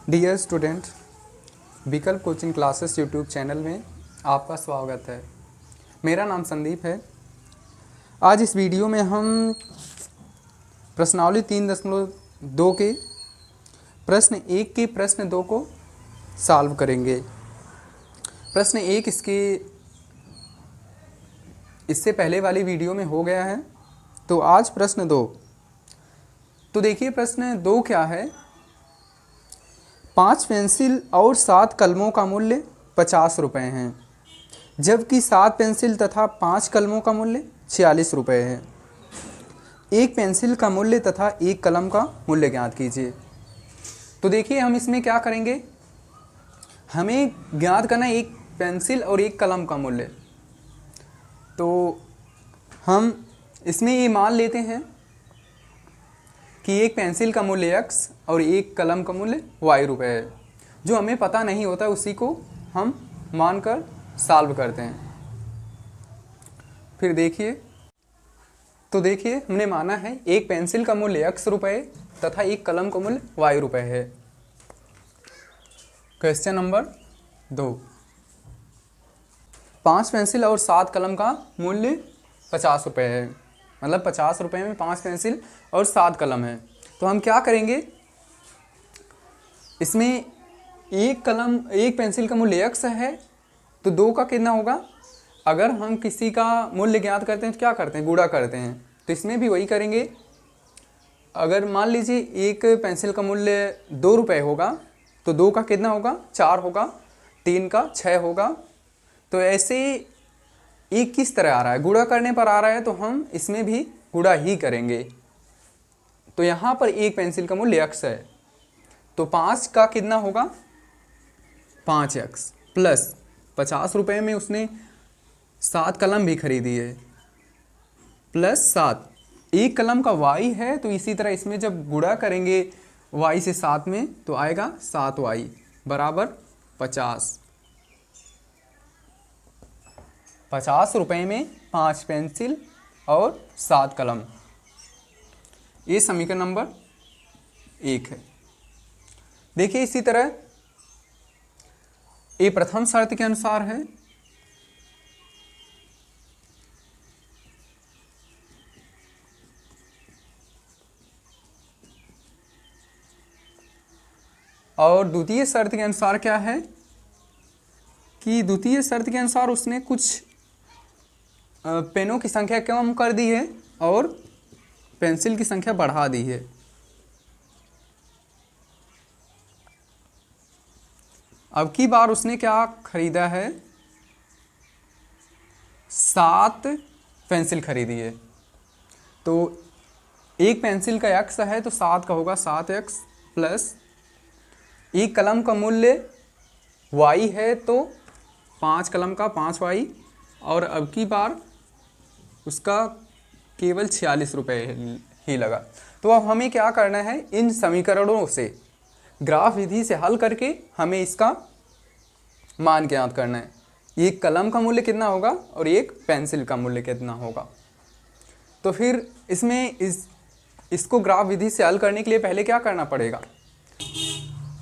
Dear student, विकल्प coaching classes YouTube channel में आपका स्वागत है। मेरा नाम संदीप है। आज इस वीडियो में हम प्रश्नावली 3.2 के प्रश्न 1 के प्रश्न 2 को सॉल्व करेंगे। प्रश्न 1 इससे पहले वाली वीडियो में हो गया है, तो आज प्रश्न 2। तो देखिए प्रश्न 2 क्या है। 5 पेंसिल और 7 कलमों का मूल्य 50 रुपये हैं, जबकि 7 पेंसिल तथा 5 कलमों का मूल्य 46 रुपये है। एक पेंसिल का मूल्य तथा एक कलम का मूल्य ज्ञात कीजिए। तो देखिए हम इसमें क्या करेंगे, हमें ज्ञात करना है एक पेंसिल और एक कलम का मूल्य। तो हम इसमें ये मान लेते हैं कि एक पेंसिल का मूल्य x और एक कलम का मूल्य y रुपये है। जो हमें पता नहीं होता उसी को हम मानकर सॉल्व करते हैं। फिर देखिए, तो देखिए हमने माना है एक पेंसिल का मूल्य x रुपये तथा एक कलम का मूल्य y रुपये है। Question number 2। 5 पेंसिल और 7 कलम का मूल्य 50 रुपये है, मतलब 50 रुपये में 5 पेंसिल और 7 कलम है। तो हम क्या करेंगे, इसमें एक पेंसिल का मूल्य x है, तो 2 का कितना होगा। अगर हम किसी का मूल्य ज्ञात करते हैं तो क्या करते हैं, गुणा करते हैं। तो इसमें भी वही करेंगे। अगर मान लीजिए एक पेंसिल का मूल्य 2 रुपये होगा, तो 2 का कितना होगा, 4 होगा, 3 का 6 होगा। तो ऐसे एक किस तरह आ रहा है, गुणा करने पर आ रहा है, तो हम इसमें भी गुणा ही करेंगे। तो यहाँ पर एक पेंसिल का मूल्य x है, तो 5 का कितना होगा, 5x प्लस 50 रुपये में उसने 7 कलम भी खरीदी है, प्लस 7 एक कलम का y है। तो इसी तरह इसमें जब गुणा करेंगे y से 7 में, तो आएगा 7y बराबर 50। 50 रुपये में 5 पेंसिल और 7 कलम। ये समीकरण नंबर 1 है। देखिए इसी तरह ये प्रथम शर्त के अनुसार है। और द्वितीय शर्त के अनुसार क्या है कि द्वितीय शर्त के अनुसार उसने कुछ पेनों की संख्या कम कर दी है और पेंसिल की संख्या बढ़ा दी है। अब की बार उसने क्या खरीदा है, 7 पेंसिल खरीदी है। तो एक पेंसिल का x है, तो 7 का होगा 7x प्लस एक कलम का मूल्य y है, तो 5 कलम का 5y, और अब की बार उसका केवल 46 रुपये ही लगा। तो अब हमें क्या करना है, इन समीकरणों से ग्राफ विधि से हल करके हमें इसका मान ज्ञात करना है। एक कलम का मूल्य कितना होगा और एक पेंसिल का मूल्य कितना होगा। तो फिर इसमें इसको ग्राफ विधि से हल करने के लिए पहले क्या करना पड़ेगा,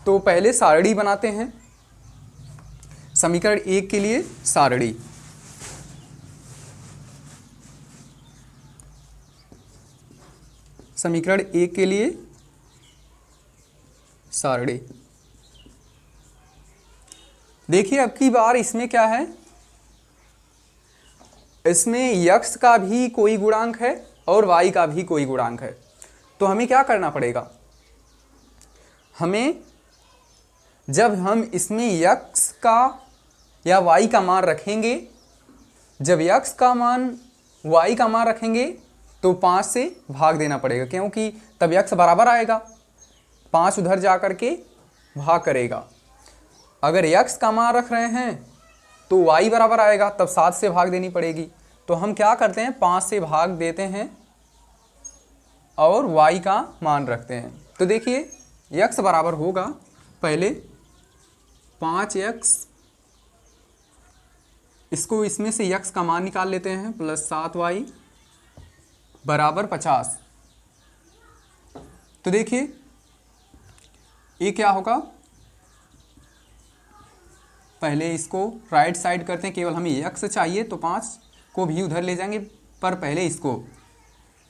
तो पहले सारणी बनाते हैं। समीकरण 1 के लिए सारणी, समीकरण 1 के लिए सारणी। देखिए अब की बार इसमें क्या है, इसमें x का भी कोई गुणांक है और y का भी कोई गुणांक है। तो हमें क्या करना पड़ेगा, हमें जब हम इसमें x का या y का मान रखेंगे, जब x का मान y का मान रखेंगे तो 5 से भाग देना पड़ेगा, क्योंकि तब x बराबर आएगा। 5 उधर जा कर के भाग करेगा। अगर x का मान रख रहे हैं तो y बराबर आएगा, तब 7 से भाग देनी पड़ेगी। तो हम क्या करते हैं, 5 से भाग देते हैं और y का मान रखते हैं। तो देखिए x बराबर होगा, पहले 5x, इसको इसमें से x का मान निकाल लेते हैं, प्लस 7y बराबर 50। तो देखिए ये क्या होगा, पहले इसको राइट साइड करते हैं, केवल हमें यक्स चाहिए तो 5 को भी उधर ले जाएंगे, पर पहले इसको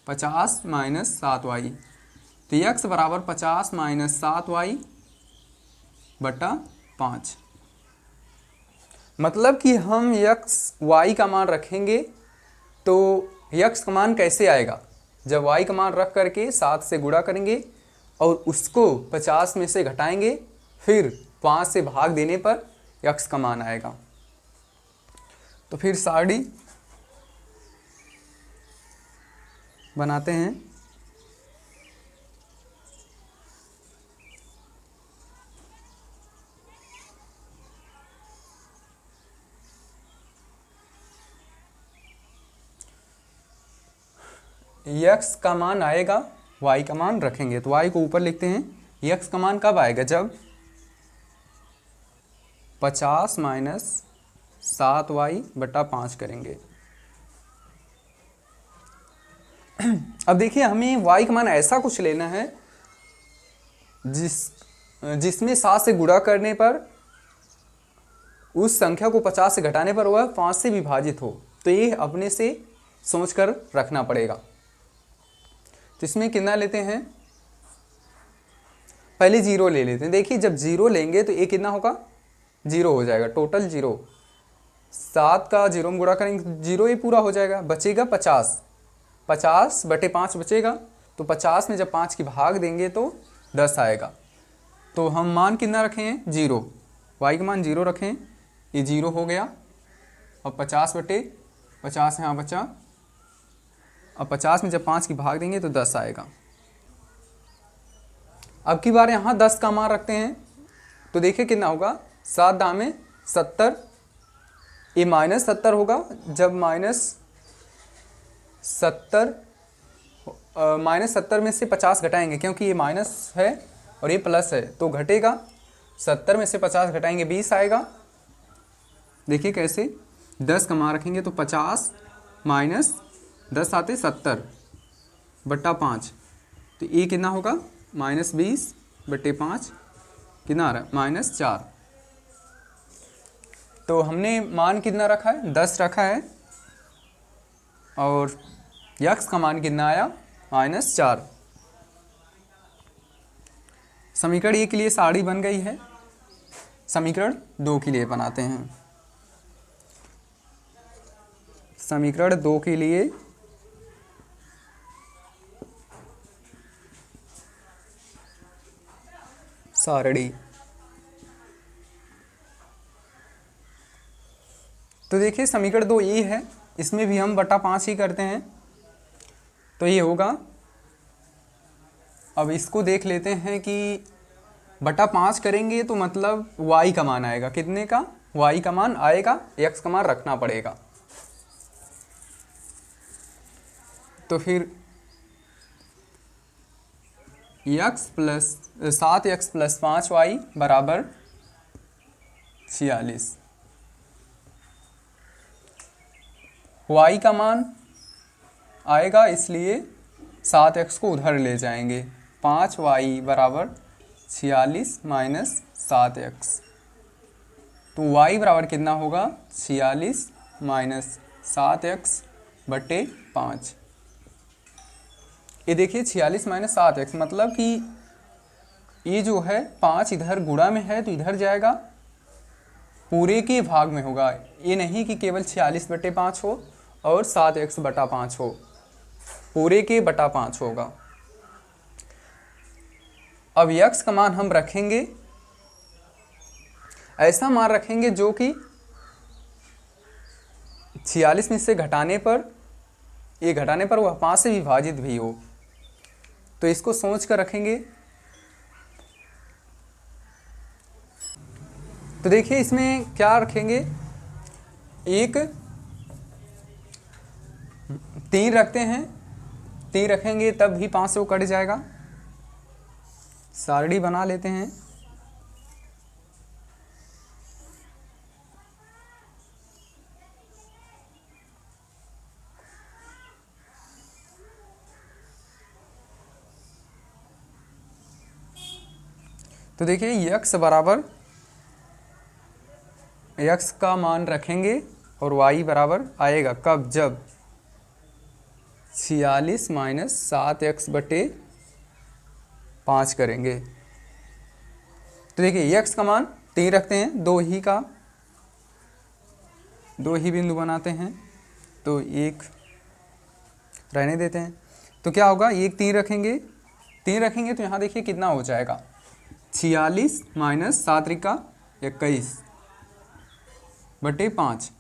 50 माइनस 7y, तो यक्स बराबर 50 माइनस 7y बटा 5। मतलब कि हम यक्स वाई का मान रखेंगे तो यक्स का मान कैसे आएगा, जब वाई का मान रख करके 7 से गुणा करेंगे और उसको 50 में से घटाएंगे, फिर 5 से भाग देने पर यक्स का मान आएगा। तो फिर सारणी बनाते हैं। यक्स का मान आएगा, वाई का मान रखेंगे, तो वाई को ऊपर लिखते हैं। यक्स का मान कब आएगा, जब 50 माइनस 7y बटा 5 करेंगे। अब देखिए हमें y का मान ऐसा कुछ लेना है जिसमें 7 से गुणा करने पर उस संख्या को 50 से घटाने पर वह 5 से विभाजित हो, तो ये अपने से सोचकर रखना पड़ेगा। तो इसमें कितना लेते हैं, पहले 0 ले लेते हैं। देखिए जब 0 लेंगे तो ये कितना होगा, 0 हो जाएगा, टोटल 0। 7 का 0 में गुणा करेंगे 0 ही पूरा हो जाएगा, बचेगा 50, 50 बटे 5 बचेगा। तो 50 में जब 5 की भाग देंगे तो 10 आएगा। तो हम मान कितना रखे हैं, 0, वाई का मान 0 रखें, ये 0 हो गया। अब 50 बटे 50 यहाँ बचा, अब 50 में जब 5 की भाग देंगे तो 10 आएगा। अब की बार यहाँ 10 का मान रखते हैं, तो देखिए कितना होगा, 7 दामे 70, ये माइनस 70 होगा। जब माइनस 70 में से 50 घटाएंगे, क्योंकि ये माइनस है और ये प्लस है तो घटेगा, 70 में से 50 घटाएंगे 20 आएगा। देखिए कैसे, 10 का मान रखेंगे तो 50 माइनस 10 आते 70 बट्टा 5, तो ये कितना होगा, माइनस 20 बट्टे 5 कितना आ रहा है, माइनस 4। तो हमने मान कितना रखा है, 10 रखा है, और यक्स का मान कितना आया, माइनस 4। समीकरण 1 के लिए सारणी बन गई है। समीकरण 2 के लिए बनाते हैं। समीकरण 2 के लिए सारणी, तो देखिए समीकरण 2 ये है, इसमें भी हम बटा 5 ही करते हैं, तो ये होगा। अब इसको देख लेते हैं कि बटा 5 करेंगे तो मतलब y का मान आएगा, कितने का, y का मान आएगा, x का मान रखना पड़ेगा। तो फिर प्लस 7x प्लस 5y बराबर 46। y का मान आएगा, इसलिए 7x को उधर ले जाएंगे, 5y बराबर 46 माइनस 7x, तो y बराबर कितना होगा, 46 माइनस 7x बटे 5। ये देखिए 46 माइनस 7x, मतलब कि ये जो है 5 इधर गुणा में है तो इधर जाएगा, पूरे के भाग में होगा, ये नहीं कि केवल 46 बटे 5 हो और 7x बटा 5 हो, पूरे के बटा 5 होगा। अब यक्स का मान हम रखेंगे, ऐसा मान रखेंगे जो कि 46 में से घटाने पर, ये घटाने पर वह 5 से विभाजित भी हो, तो इसको सोच कर रखेंगे। तो देखिए इसमें क्या रखेंगे, एक 3 रखते हैं, 3 रखेंगे तब भी 5 से वो कट जाएगा। सारणी बना लेते हैं। तो देखिए यक्स बराबर x का मान रखेंगे और y बराबर आएगा कब, जब 46 माइनस 7x/5 करेंगे। तो देखिए x का मान 3 रखते हैं, दो ही बिंदु बनाते हैं, तो 1 रहने देते हैं। तो क्या होगा, 3 रखेंगे तो यहाँ देखिए कितना हो जाएगा, 46 माइनस 7×21/5।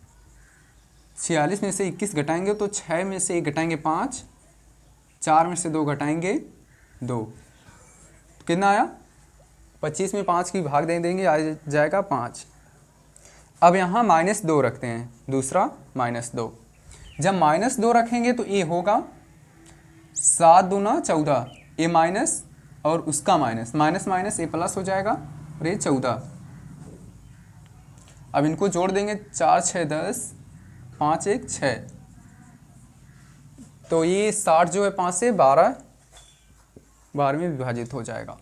46 में से 21 घटाएंगे तो 6 में से 1 घटाएंगे 5, 4 में से 2 घटाएंगे 2, तो कितना आया, 25 में 5 की भाग दे देंगे, आ जाएगा 5। अब यहाँ -2 रखते हैं, दूसरा -2। जब -2 रखेंगे तो ये होगा 7 दूना 14, ए माइनस और उसका माइनस, माइनस माइनस ए प्लस हो जाएगा और ये 14। अब इनको जोड़ देंगे, 4 6 10, 5 1 6, तो ये 60 जो है 5 से 12 में विभाजित हो जाएगा।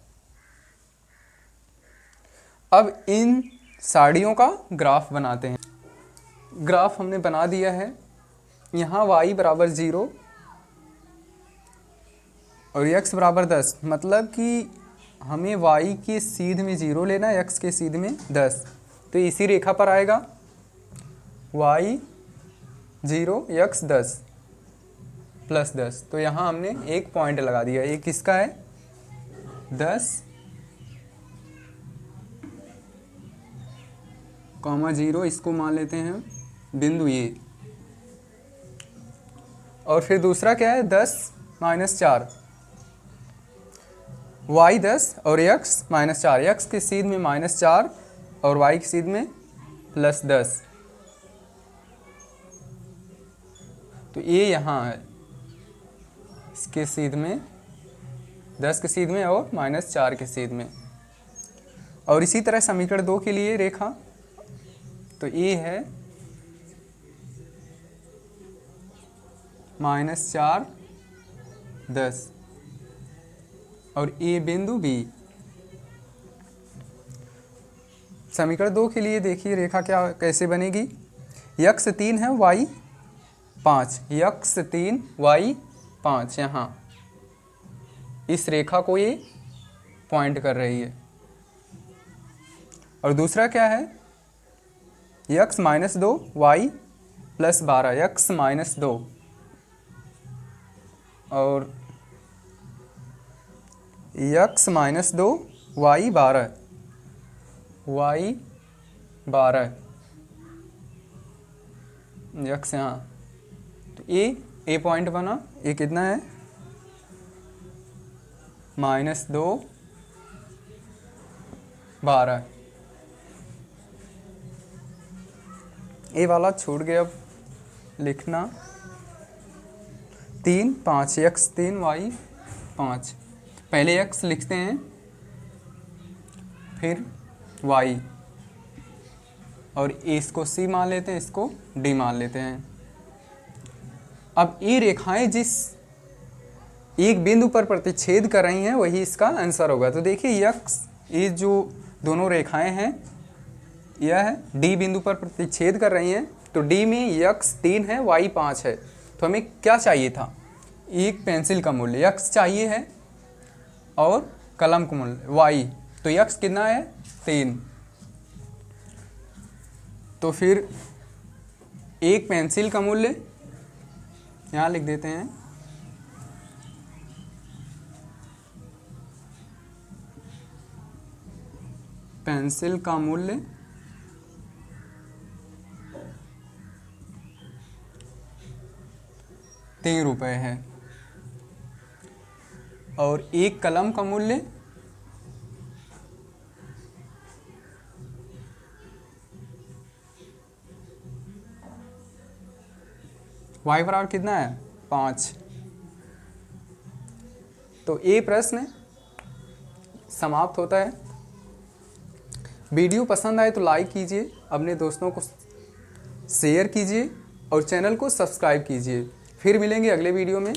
अब इन साड़ियों का ग्राफ बनाते हैं। ग्राफ हमने बना दिया है। यहाँ y बराबर 0 और x बराबर 10, मतलब कि हमें y के सीध में 0 लेना है, x के सीध में 10, तो इसी रेखा पर आएगा y 0 x 10 प्लस 10। तो यहाँ हमने एक पॉइंट लगा दिया, ये किसका है, 10, 0, इसको मान लेते हैं बिंदु ये। और फिर दूसरा क्या है, 10 माइनस 4, y 10 और x -4, x की सीध में -4 और y की सीध में +10, तो ये यहाँ है, इसके सीध में 10 के सीध में और -4 के सीध में। और इसी तरह समीकरण 2 के लिए रेखा, तो ये है -4 10 और ए बिंदु बी। समीकरण 2 के लिए देखिए रेखा क्या कैसे बनेगी, x 3 है y 5, x 3 y 5, यहाँ इस रेखा को ये पॉइंट कर रही है। और दूसरा क्या है, x -2 y +12, x -2 और x -2 y 12, x यहाँ, तो ए पॉइंट बना, ये कितना है, -2 12, ए वाला छूट गया, अब लिखना 3 5, x 3 y 5, पहले x लिखते हैं फिर y, और इसको c मान लेते हैं, इसको d मान लेते हैं। अब ये रेखाएं जिस एक बिंदु पर प्रतिच्छेद कर रही हैं वही इसका आंसर होगा। तो देखिए x, ये जो दोनों रेखाएं हैं यह है d बिंदु पर प्रतिच्छेद कर रही हैं, तो d में x 3 है y 5 है। तो हमें क्या चाहिए था, एक पेंसिल का मूल्य x चाहिए है और कलम का मूल्य y, तो x कितना है 3, तो फिर एक पेंसिल का मूल्य यहाँ लिख देते हैं, पेंसिल का मूल्य 3 रुपये है और एक कलम का मूल्य y बराबर कितना है 5। तो ये प्रश्न समाप्त होता है। वीडियो पसंद आए तो लाइक कीजिए, अपने दोस्तों को शेयर कीजिए और चैनल को सब्सक्राइब कीजिए। फिर मिलेंगे अगले वीडियो में।